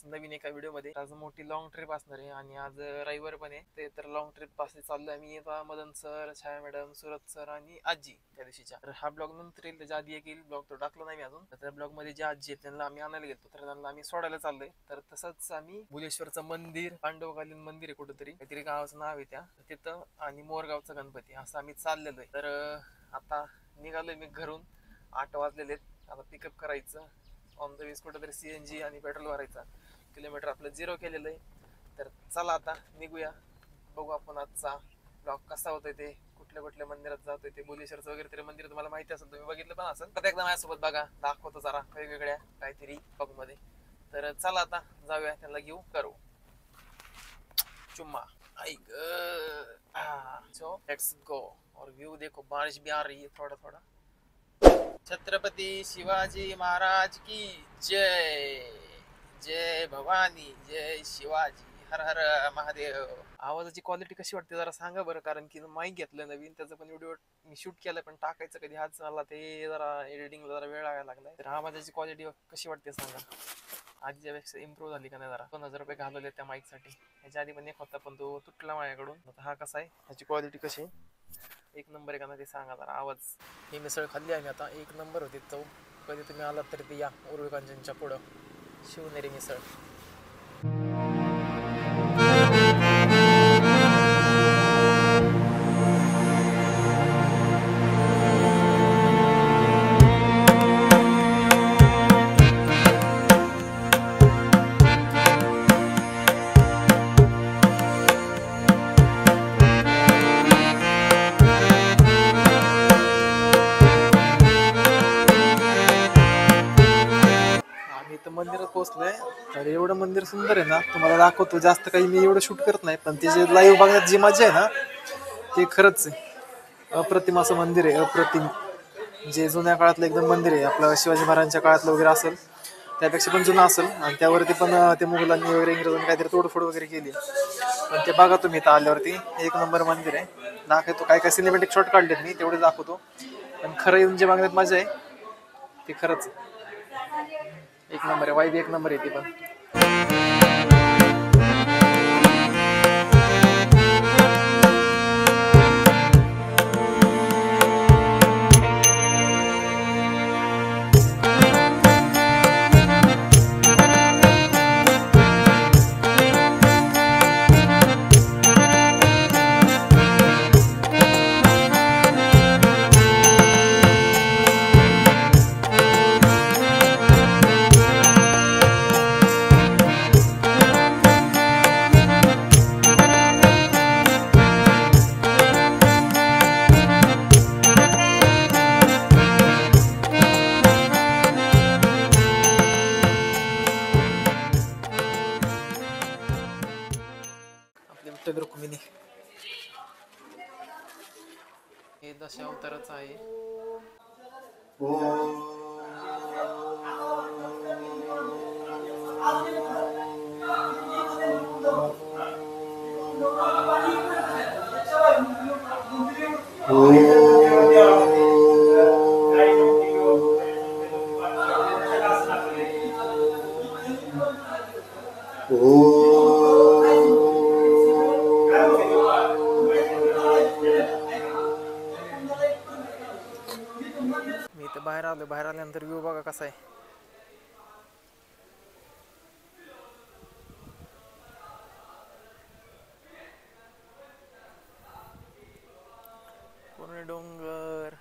तुमचं नवीन एका व्हिडिओ मध्ये. आज मोठी लॉंग ट्रिप असणार आहे आणि आज रविवार पण आहे. ते तर लॉंग ट्रिप पासून चाललोय आम्ही. मदन सर, छाया मॅडम, सुरत सर आणि आजी त्या दिवशीच्या. तर हा ब्लॉग नंतर येईल, त्याच्या आधी एक येईल ब्लॉग, तो टाकला नाही अजून. तर त्या ब्लॉग मध्ये जे आजी आहेत त्यांना आम्ही आणायला गेलो, तर त्यांना आम्ही सोडायला चाललोय. तर तसंच आम्ही भुलेश्वरचं मंदिर, पांडवकालीन मंदिर आहे कुठेतरी, काहीतरी गावाचं नाव आहे त्या तिथं, आणि मोरगावचा गणपती, असं आम्ही चाललेलो आहे. तर आता निघालोय मी घरून. 8 वाजलेले आहेत. आता पिकअप करायचं ऑन द वेज, कुठेतरी CNG आणि पेट्रोल भरायचा. किलोमीटर आपलं 0 केलेलं आहे. तर चला आता निघूया, बघू आपण आजचा ब्लॉग कसा होतोय ते, कुठल्या कुठल्या मंदिरात जातोय ते. भुलेश्वरचं वगैरे तरी मंदिर तुम्हाला माहिती असेल, तुम्ही बघितलं पण असेल. तर एकदा माझ्यासोबत बघा, दाखवतो जरा वेगवेगळ्या काहीतरी ब्लॉग मध्ये. तर चला आता जाऊया, त्यांना घेऊ, करू चुम्मा. So let's go. और व्यू देखो, बारिश भी आ रही है थोड़ा थोड़ा. छत्रपति शिवाजी महाराज की जय. जय भवानी, जय शिवाजी, हर हर महादेव. आवाजाची क्वालिटी कशी वाटते जरा सांगा बरं, कारण की माईक घेतलं नवीन, त्याचा पण व्हिडिओ मी शूट केलाय, पण टाकायचं कधी आज मला ते जरा एडिटिंगला जरा वेळ लागायला लागलाय. तर आवाजाची क्वालिटी कशी वाटते सांगा. आधीच्या पेक्षा इम्प्रूव्ह झाली का नाही जरा. 2,000 रुपये घालवले त्या माईक साठी. ह्याच्या आधी पण एक होता, पण तो तुटला माझ्याकडून. आता हा कसा आहे, ह्याची क्वालिटी कशी आहे, एक नंबर आहे का नाही ते सांगा जरा. आवाज. ही मिसळ खाल्ली आम्ही आता, एक नंबर होती चव. कधी तुम्ही आलात तरी ते या उर्वी कांचनच्या पुढं, शिवनेरी मिसळ. मंदिरात पोहोचलोय. तर एवढं मंदिर सुंदर आहे ना, तुम्हाला दाखवतो. जास्त काही मी एवढं शूट करत नाही, पण ते जे लाईव्ह बघण्यात जी मजा आहे ना, ते खरंच आहे. अप्रतिम असं मंदिर आहे, अप्रतिम. जे जुन्या काळातलं एकदम मंदिर आहे, आपलं शिवाजी महाराजांच्या काळातलं वगैरे असेल, त्यापेक्षा पण जुनं असेल. आणि त्यावरती पण ते मुघलांनी वगैरे, इंग्रजांनी काहीतरी तोडफोड वगैरे केली, पण ते बघा तुम्ही इथं आल्यावरती. एक नंबर मंदिर आहे. दाखवतो काय काय सिनेमॅटिक शॉट काढलेत मी, तेवढे दाखवतो. पण खरं येऊन जे बघण्यात मजा आहे ते खरंच एक नंबर आहे. वाईब एक नंबर आहे ती पण. रुक्मिणी हे दशावताराचं आहे. मी इथं बाहेर आलो. बाहेर आल्यानंतर व्ह्यू बघा कसा आहे. पूर्ण डोंगर,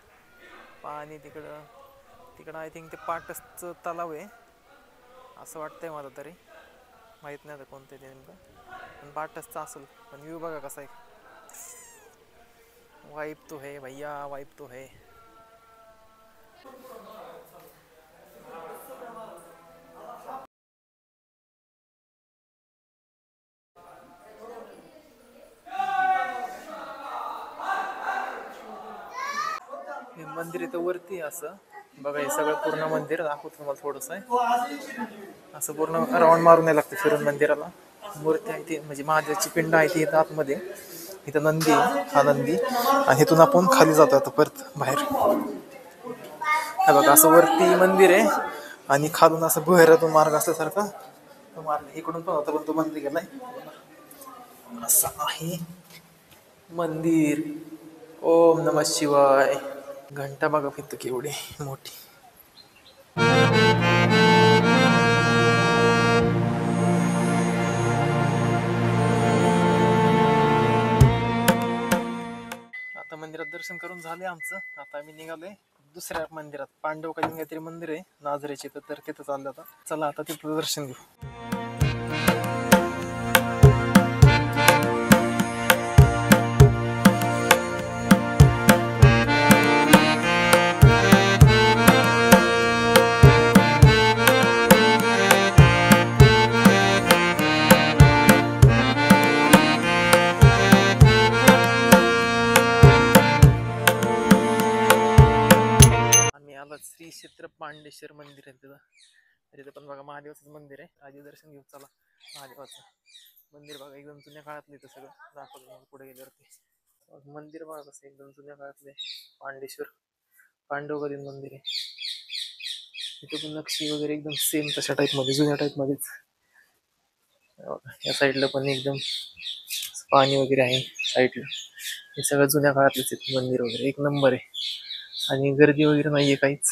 पाणी. तिकडं आय थिंक ते पाटसचं तलाव आहे असं वाटतंय मला तरी, माहित नाही आता कोणतं ते नेमकं, पण पाटसचं असेल. पण व्ह्यू बघा कसा आहे. वाइब तो है भैया, वाइब तो है. हे मंदिर इथं वरती असं बघा. हे सगळं पूर्ण मंदिर दाखवतो तुम्हाला थोडंसं आहे. असं पूर्ण राऊंड मारून यायला लागतं फिरून मंदिराला. मूर्ती आहे ती, म्हणजे महादेवाची पिंड आहे ती इथं आतमध्ये. इथं नंदी आहे, हा नंदी. आणि इथून आपण खाली जातो आता परत बाहेर. हे बघा असं वरती मंदिर आहे आणि खालून असं भुहेरातून मार्ग असल्यासारखा मारलं इकडून पण होता पण तो मंदिर गेलाय. असं आहे मंदिर. ओम नमः शिवाय. घंटा बघा फक्त केवढी मोठी. आता मंदिरात दर्शन करून झाले आमचं. आता आम्ही निघालोय दुसऱ्या मंदिरात. पांडवकालीन काहीतरी मंदिर आहे नाझरेचे, तर तिथं चाललं आता. चला आता तिथं दर्शन घेऊ. आम्ही आलो श्री क्षेत्र पांडेश्वर मंदिर आहे तिथं. तिथं पण बघा महादेवाचं मंदिर आहे. आधी दर्शन घेऊ चला. महादेवाचं मंदिर बघा एकदम जुन्या काळातलं इथं सगळं दाखवलं पुढे गेल्यावरती. मंदिर बघा कसं एकदम जुन्या काळातले पांडेश्वर पांडवकालीन मंदिर आहे. इथं पण नक्षी वगैरे एकदम सेम तशा टाईप मध्ये जुन्या टाईप मध्येच. या साईडला पण एकदम पाणी वगैरे आहे साईडला. हे सगळं जुन्या काळातलंच मंदिर वगैरे एक नंबर आहे. आणि गर्दी वगैरे नाहीये काहीच.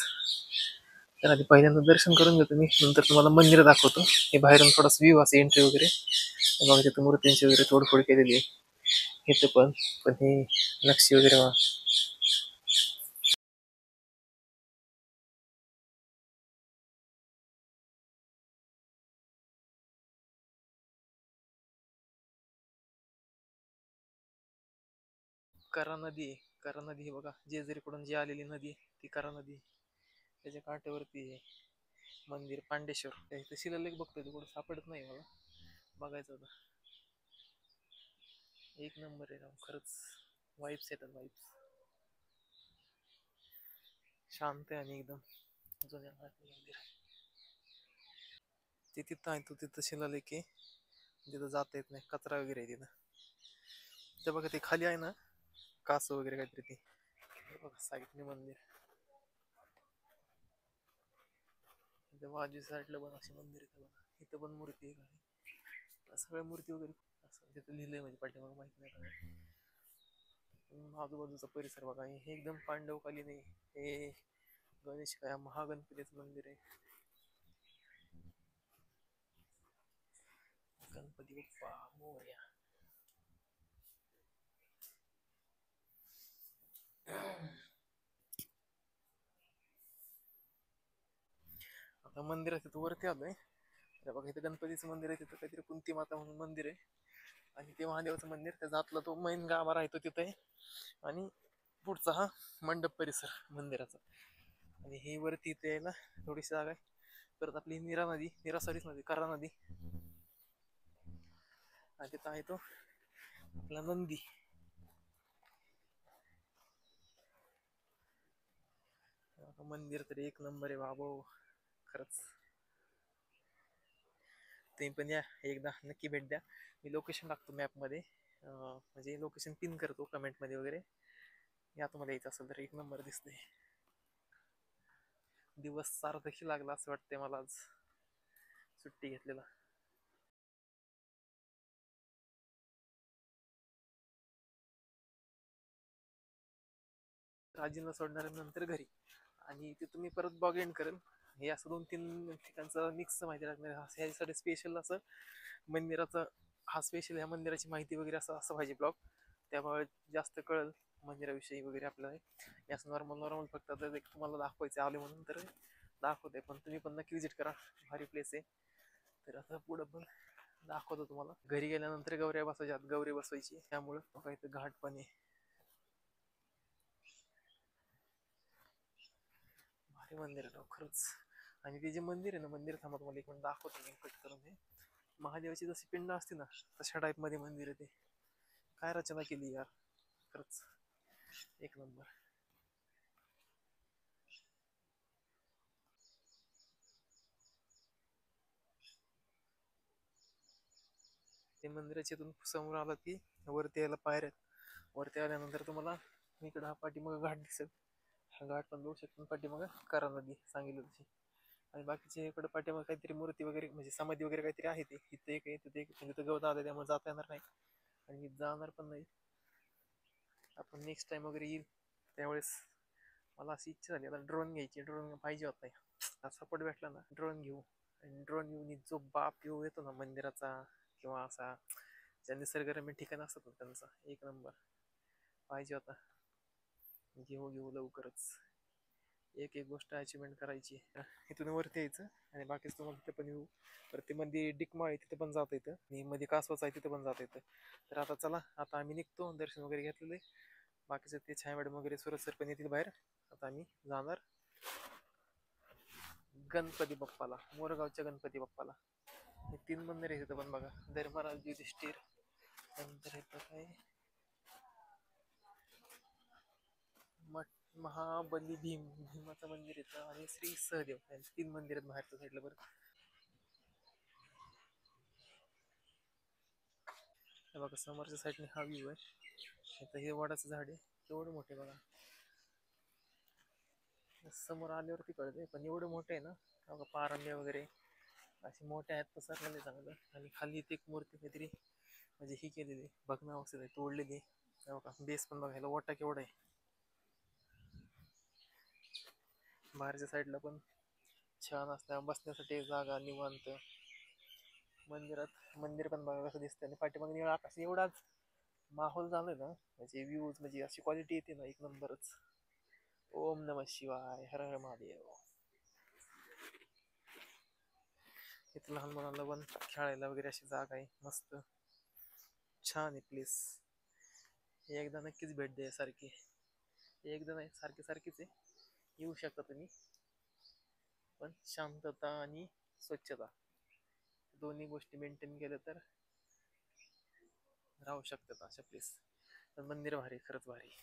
तर आधी पहिल्यांदा दर्शन करून घेतो मी, नंतर तुम्हाला मंदिर दाखवतो. हे बाहेरून थोडासा व्ह्यू असे एंट्री वगैरे. मग तिथं मूर्तींची वगैरे तोडफोड केलेली आहे इथं पण. पण हे नक्षी वगैरे करा नदी आहे. करा नदी ही बघा जेजुरीकडून जी आलेली नदी ती करा नदी. त्याच्या काठावरती आहे मंदिर पांडेश्वर. इथं शिलालेख बघतोय तो कुठं सापडत नाही मला. बघायचं होतं. एक नंबर आहे राव खरंच. वाईब्स येतात वाईब्स. शांत आहे आणि एकदम जुन्या काळातलं मंदिर. ते तिथं आहे तो तिथं शिलालेख आहे. तिथं जाता येत नाही, कचरा वगैरे आहे तिथं. ते बघा ते खाली आहे ना कास वगैरे काहीतरी ते. बघा साईडने मंदिर. इथं बाजू साईडला पण असे मंदिर आहे बघा. इथं पण मूर्ती आहे. सगळ्या मूर्ती वगैरे असं तिथं लिहिलंय म्हणजे पाठीमागं माहित नाही. आजूबाजूचा परिसर बघा हे एकदम पांडवकालीन आहे. हे गणेश काय महागणपतीचं मंदिर आहे. गणपती बाप्पा मोरया. आता मंदिरात तिथं वरती आलोय. बघा इथं गणपतीचं मंदिर आहे. तिथं काहीतरी कुंती माता म्हणून मंदिर आहे. आणि ते महादेवाचं मंदिर त्याचा आतला तो मैन गाभारा आहे तो तिथे आहे. आणि पुढचा हा मंडप परिसर मंदिराचा. आणि ही वरती इथे आहे ना थोडीशी जागा आहे. परत आपली नीरा नदी, नीरा सॉरीच नदी करा नदी. आणि तिथं आहे तो आपला नंदी. मंदिर तरी एक नंबर आहे बाबो खरंच. तुम्ही पण या एकदा नक्की भेट द्या. मी लोकेशन टाकतो मॅपमध्ये. म्हणजे लोकेशन पिन करतो कमेंटमध्ये वगैरे. या तुम्हाला यायचं असेल तर एक नंबर दिसतंय. दिवस सार्थकी लागला असं वाटतंय मला आज सुट्टी घेतलेला. आजींना सोडणाऱ्यानंतर घरी. आणि ते तुम्ही परत ब्लॉग एंड करेल. हे असं 2-3 ठिकाणचं मिक्स माहिती लागणार. ह्याच्यासाठी स्पेशल असं मंदिराचं हा स्पेशल ह्या मंदिराची माहिती वगैरे असं असं पाहिजे ब्लॉग. त्यामुळे जास्त कळेल मंदिराविषयी वगैरे आपल्याला. असं नॉर्मल नॉर्मल फक्त आता एक तुम्हाला दाखवायचे आले म्हणून तर दाखवते. पण तुम्ही पण नक्की विजिट करा. भारी प्लेस आहे. तर आता पुढं पण दाखवतो तुम्हाला. घरी गेल्यानंतर गौऱ्या बसवायच्या, गौरी बसवायची. त्यामुळं बघा इथं घाट पण आहे. भारी मंदिर आहे खरंच. आणि ते जे मंदिर आहे ना मंदिर थांबा तुम्हाला एक मिनिट दाखवतो मी कट करून. हे महादेवाची जशी पिंड असते ना तशा टाईप मध्ये मंदिर आहे ते. काय रचना केली यार खरंच एक नंबर. ते मंदिराच्या इथून समोर आला की वरती यायला पायऱ्या आहेत. वरती आल्यानंतर तुम्हाला इकडं हा पाठीमागं घाट दिसेल. हा घाट पण बघू शकतो. पाठीमागं करा नदी सांगितलं तशी. आणि बाकीचे इकडे पाठीमागे काहीतरी मूर्ती वगैरे म्हणजे समाधी वगैरे काहीतरी आहे. ते इथं एक आहे तिथे एक म्हणजे तिथं गवत आलं त्यामुळे जाता येणार नाही आणि मी जाणार पण नाही. आपण नेक्स्ट टाइम वगैरे येईल त्यावेळेस मला अशी इच्छा झाली आता ड्रोन घ्यायची. ड्रोन पाहिजे होता. सपोर्ट भेटला ना ड्रोन घेऊ. आणि ड्रोन घेऊन जो बाप येऊ येतो ना मंदिराचा किंवा असा ज्या निसर्गरम्य ठिकाण असतात त्यांचा एक नंबर पाहिजे होता. घेऊ घेऊ लवकरच. एक एक गोष्ट अचिव्हमेंट करायची. इथून वरती यायचं आणि बाकीच तुम्हाला तिथे पण येऊ. तर ते मध्ये डिकमाळ आहे तिथे पण जाता येतं आणि मध्ये कासवाच आहे तिथे पण जाता येतं. तर आता चला आता आम्ही निघतो. दर्शन वगैरे घेतलेले. बाकीचं ते छाया मॅडम वगैरे सुरत सर पण येतील बाहेर. आता आम्ही जाणार गणपती बाप्पाला, मोरगावच्या गणपती बाप्पाला. हे 3 मंदिर आहे तिथं पण बघा. धर्मराज युधिष्ठिर नंतर इथं काय महाबली भीमाचं मंदिर येतं आणि श्री सहदेव यांचे 3 मंदिर आहेत बाहेरच्या साईडला. बरं हे बघा समोरच्या साईडने हा व्ह्यू आहे. इथं हे वडाचं झाड आहे केवढं मोठे बघा. समोर आल्यावरती कळते पण एवढं मोठं आहे ना. बघा पारंब्या वगैरे असे मोठे आहेत पसरलेले चांगलं. आणि खाली इथे एक मूर्ती काहीतरी म्हणजे ही केलेली भग्न अवस्थेत आहे तोडलेली. बघा बेस पण बघायला वाटा केवढा आहे. बाहेरच्या साईडला पण छान असल्या बसण्यासाठी जागा निवांत. मंदिर पण बघा कसं दिसतंय आणि पाठीमागे निळा आकाश एवढाच माहोल झालाय ना म्हणजे व्ह्यूज म्हणजे अशी क्वालिटी येते ना एक नंबरच. ओम नम शिवाय हर हर महादेव. इथं लहान मुलांना पण खेळायला वगैरे अशी जागा आहे मस्त छान आहे प्लेस. एकदा नक्कीच भेट द्या सारखी. एकदा नाही सारखी सारखीच आहे. येऊ शकता तुम्ही पण शांतता आणि स्वच्छता दोन्ही गोष्टी मेंटेन केल्या तर राहू शकतात अशा प्लेस. पण मंदिर भारी खरंच भारी.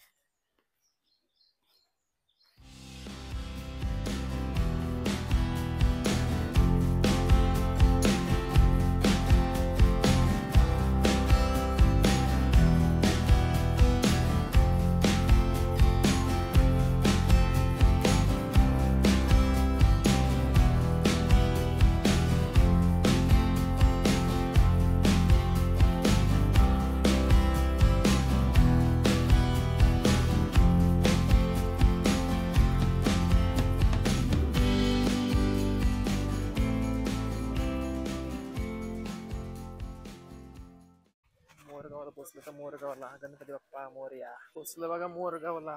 मोरगावला पोचलं तर मोरगावला गणपती बाप्पा मोरया. पोचलं बघा मोरगावला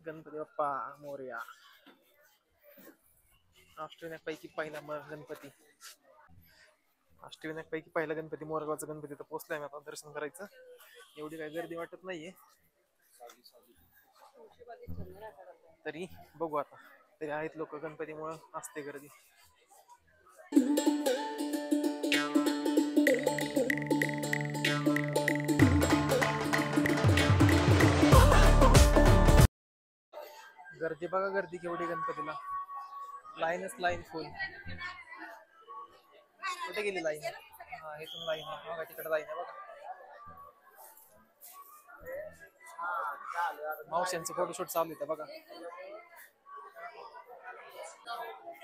गणपती बाप्पा मोरया. अष्टविनायक पहिला गणपती. अष्टविनायक पहिला गणपती मोरगावचा गणपती तर पोचलाय. मी आता दर्शन करायचं. एवढी काही गर्दी वाटत नाहीये तरी बघू आता. तरी आहेत लोक गणपतीमुळे असते गर्दी. गर्दी बघा गर्दी केवढी गणपतीला. लाईनच लाईन फुल. कुठे गेली लाईन. हा इथून लाईन आहे बघा तिकडे लाईन आहे बघा. मावशांचं फोटोशूट चालू होतं बघा.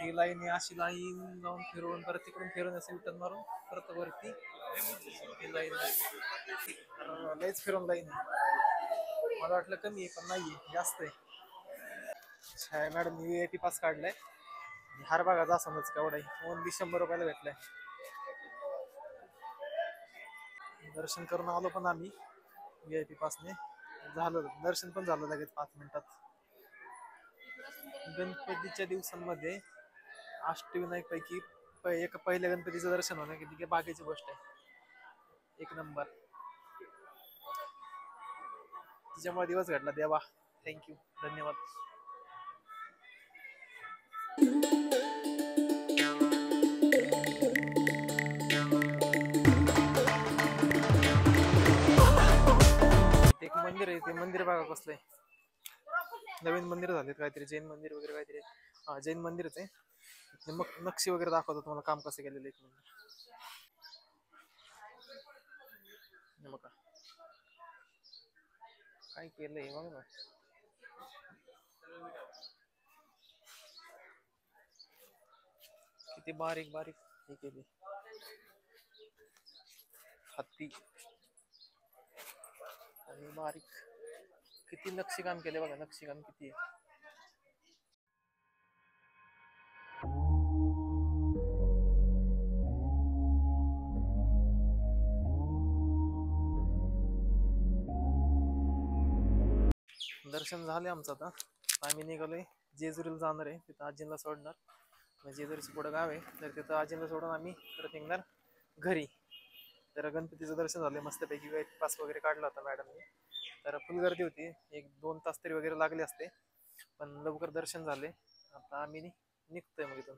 ही लाईन आहे अशी लाईन जाऊन फिरवून परत तिकडून फिरून असे उठण मारून परत वरती ही लाईन लयच फिरून लाईन. मला वाटलं कमी आहे पण नाहीये जास्त आहे. छाया मॅडम VIP पास काढलाय. हार बघा जासानच केवढा आहे. ओनली 100 रुपयाला भेटलाय. दर्शन करून आलो पण आम्ही VIP पासने. झालं दर्शन पण झालं लगेच 5 मिनिटात. गणपतीच्या दिवसांमध्ये अष्टविनायक एक पहिल्या गणपतीचं दर्शन होणं किती बाकीची गोष्ट आहे. एक नंबर. तिच्यामुळे दिवस घडला देवा. थँक्यू धन्यवाद. एक मंदिर आहे ते मंदिर बघा कसलंय. नवीन मंदिर झाले काहीतरी जैन मंदिर वगैरे काहीतरी. हा जैन मंदिरच आहे. मग नक्षी वगैरे दाखवतो तुम्हाला काम कसं केलेलं एक मंदिर. बघा काय केलंय बघ ना. किती बारीक बारीक हे केले हत्ती आणि बारीक किती नक्षीकाम केले बघा, नक्षीकाम किती आहे. दर्शन झाले आमचं. आता आम्ही निघालोय जेजुरीला जाणार आहे, तिथं आजींना सोडणार. जेजुरीचं पुढं गाव आहे, तर तिथं आजींना सोडून आम्ही परत निघणार घरी. तर गणपतीचं दर्शन झालं मस्तपैकी, वेट पास वगैरे काढला होता मॅडमने. तर फुल गर्दी होती, 1-2 तास तरी वगैरे लागले असते, पण लवकर दर्शन झाले. आता आम्ही निघतोय मग इथून.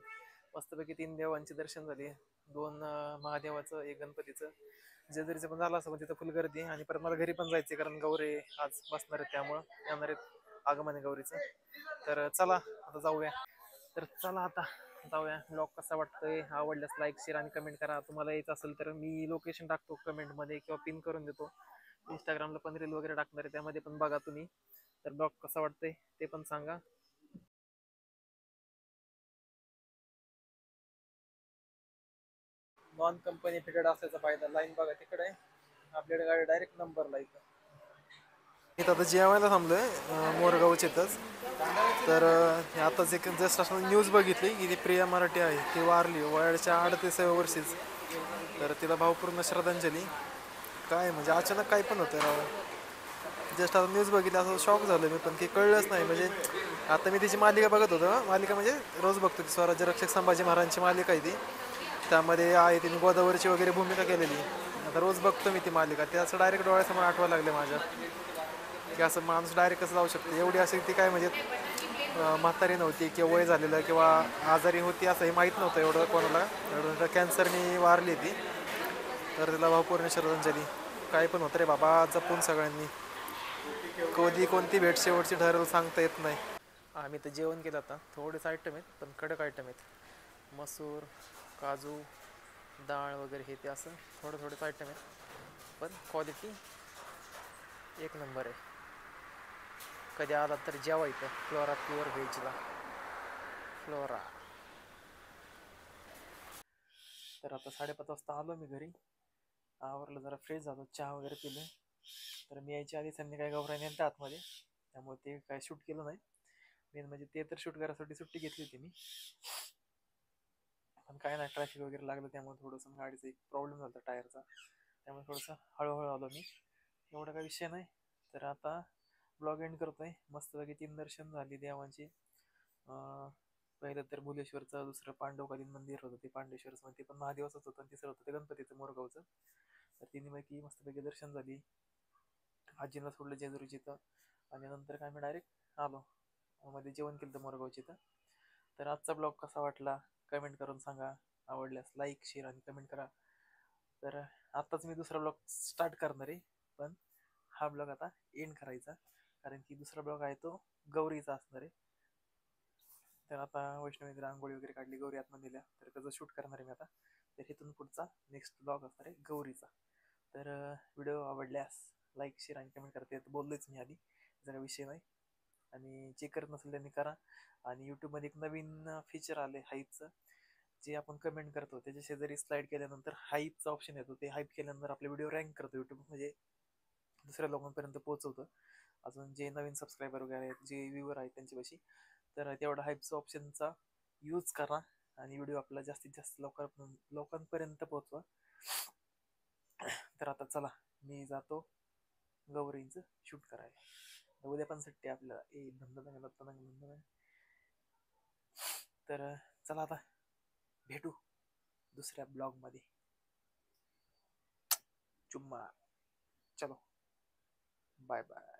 मस्तपैकी 3 देवांचे दर्शन झाले, 2 महादेवाचं, 1 गणपतीचं. जेजुरीचं पण झालं असं, पण तिथं फुल गर्दी. आणि परत मला घरी पण जायचं कारण गौरे आज बसणार आहेत, त्यामुळं येणार आहेत आगमन आहे गौरीचं. तर चला आता जाऊया. तर चला आता जाऊया. ब्लॉग कसा वाटतोय, आवडल्यास लाईक शेअर आणि कमेंट करा. तुम्हाला यायचं असेल तर मी लोकेशन टाकतो कमेंटमध्ये किंवा पिन करून देतो. इंस्टाग्रामला पण रील वगैरे टाकणार आहे, त्यामध्ये पण बघा तुम्ही. तर ब्लॉग कसा वाटतोय ते पण सांगा. नॉन कंपनी फिटेड असल्याचा फायदा, लाईन बघा तिकडे आहे, आपल्याकडे गाडी डायरेक्ट नंबरला इथं. इथं आता जेवायला थांबलोय मोरगावच्यातच. तर आताच एक जस्ट असं न्यूज बघितली की ती प्रिया मराठी आहे, ती वारली वयाच्या 38व्या वर्षीच. तर तिला भावपूर्ण श्रद्धांजली. काय म्हणजे अचानक काय पण होतं राव. जस्ट आता न्यूज बघितली, असं शॉक झालं मी, पण ते कळलंच नाही. म्हणजे आता मी तिची मालिका बघत होतो, मालिका म्हणजे रोज बघतो, की स्वराज्य रक्षक संभाजी महाराजांची मालिका आहे ती. त्यामध्ये आहे तिने गोदावरीची वगैरे भूमिका केलेली. आता रोज बघतो मी ती मालिका, ते असं डायरेक्ट डोळ्यासमोर आठवायला लागले माझ्या, की असं माणूस डायरेक्ट कसं जाऊ शकतो. एवढी अशी ती काय म्हणजे म्हातारी नव्हती किंवा वय झालेलं किंवा आजारी होती असंही माहीत नव्हतं एवढं कोणाला. एवढं कॅन्सरनी वारली ती. तर तिला भावपूर्ण श्रद्धांजली. काय पण होतं रे बाबा, जपून सगळ्यांनी. कधी कोणती भेट शेवटची ठरेल सांगता येत नाही. आम्ही तर जेवण केलं आता. थोडेच आयटम आहेत पण कडक आयटम आहेत. मसूर, काजू, डाळ वगैरे हे ते असं थोडेच आयटम आहेत, पण क्वालिटी एक नंबर आहे. कधी आला तर जेवा इथं फ्लोरा प्युअर व्हेजला. फ्लोरा. तर आता 5:30 वाजता आलो मी घरी. आवरलं, जरा फ्रेश झालो, चहा वगैरे पिलं. तर मी यायच्या आधी त्यांनी काय गौराई नेलं आतमध्ये, त्यामुळे ते काय शूट केलं नाही. मेन म्हणजे ते तर शूट करायसाठी सुट्टी घेतली होती मी, पण काय नाही, ट्रॅफिक वगैरे लागलं त्यामुळे थोडंसं गाडीचा एक प्रॉब्लेम झाला टायरचा, त्यामुळे थोडंसं हळूहळू आलो मी. एवढा काही विषय नाही. तर आता ब्लॉग एंड करतोय. मस्तपैकी 3 दर्शन झाली देवांची. पहिलं तर भुलेश्वरचं, दुसरं पांडवकालीन मंदिर होतं ते पांडेश्वरचं, ते पण महादेवाचंच होतं. आणि तिसरं होतं ते गणपतीचं मोरगावचं. तर तिन्हीपैकी मस्तपैकी दर्शन झाली. आजीला सोडलं जेजुरीची इथं, आणि नंतर काय मी डायरेक्ट आलो मध्ये जेवण केलं तर मोरगावची इथं. तर आजचा ब्लॉग कसा वाटला कमेंट करून सांगा. आवडल्यास लाईक शेअर आणि कमेंट करा. तर आत्ताच मी दुसरा ब्लॉग स्टार्ट करणार आहे, पण हा ब्लॉग आता एंड करायचा, कारण की दुसरा ब्लॉग आहे तो गौरीचा असणार आहे. तर आता वैष्णवी रांगोळी वगैरे काढली, गौरी आतमध्ये दिल्या, तर त्याचं शूट करणार आहे मी आता. तर इथून पुढचा नेक्स्ट ब्लॉग असणार आहे गौरीचा. तर व्हिडिओ आवडल्यास लाईक शेअर आणि कमेंट करता येत, बोललोच मी आधी, त्याचा काही विषय नाही. आणि जे करत नसेल त्यांनी करा. आणि यूट्यूबमध्ये एक नवीन फीचर आले हाईपचं, जे आपण कमेंट करतो त्याच्या शेजारी स्लाईड केल्यानंतर हाईपचा ऑप्शन येतो. ते हाईप केल्यानंतर आपले व्हिडिओ रँक करतो यूट्यूब, म्हणजे दुसऱ्या लोकांपर्यंत पोहोचवतं. अजून जे नवीन सबस्क्रायबर वगैरे आहेत, जे व्ह्यूवर आहेत त्यांच्यापाशी, तर तेवढा हाईपचा ऑप्शनचा यूज करा आणि व्हिडिओ आपला जास्तीत जास्त लोकांपर्यंत पोहोचवा. तर आता चला मी जातो गौरींचं शूट करायला. उद्या पण सुट्टी आपल्याला, धंदा. तर चला आता भेटू दुसऱ्या ब्लॉग मध्ये. चुम्मा. चलो बाय बाय.